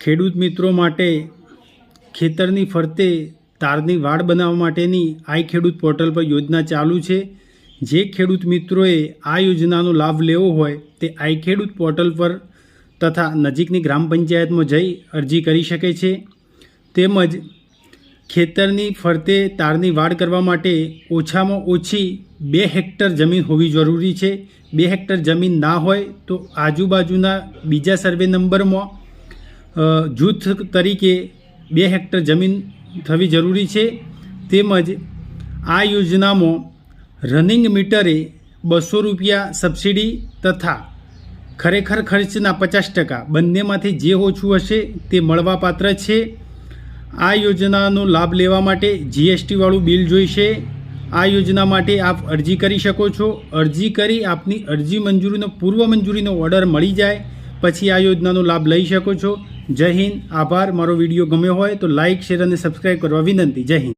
ખેડૂત મિત્રો માટે ખેતરની ફરતે તારની વાડ બનાવવા માટેની આઈ ખેડૂત પોર્ટલ પર યોજના ચાલુ છે। જે ખેડૂત મિત્રોએ આ યોજનાનો લાભ લેવો હોય તે આઈ ખેડૂત પોર્ટલ પર તથા નજીકની ગ્રામ પંચાયતમાં જઈ અરજી કરી શકે છે। તેમજ ખેતરની ફરતે તારની વાડ કરવા માટે ઓછામાં ઓછી 2 હેક્ટર જમીન હોવી જરૂરી છે। 2 હેક્ટર જમીન ના હોય તો આજુબાજુના બીજા સર્વે નંબરમાં જૂથ તરીકે 2 હેક્ટર જમીન થવી જરૂરી છે। તેમજ આ યોજનામાં રનિંગ મીટરે 200 રૂપિયા સબસિડી તથા ખરેખર ખર્ચના 50% બંનેમાંથી જે ઓછું હશે તે મળવાપાત્ર છે। આ યોજનાનો લાભ લેવા માટે GST વાળું બિલ જોઈશે। આ યોજના માટે આપ અરજી કરી શકો છો। અરજી કરી આપની અરજી મંજૂરીનો પૂર્વ મંજૂરીનો ઓર્ડર મળી જાય પછી આ યોજનાનો લાભ લઈ શકો છો। જય હિન્દ, આભાર। મારો વિડીયો ગમ્યો હોય તો લાઇક, શેર અને સબસ્ક્રાઈબ કરવા વિનંતી। જય હિન્દ।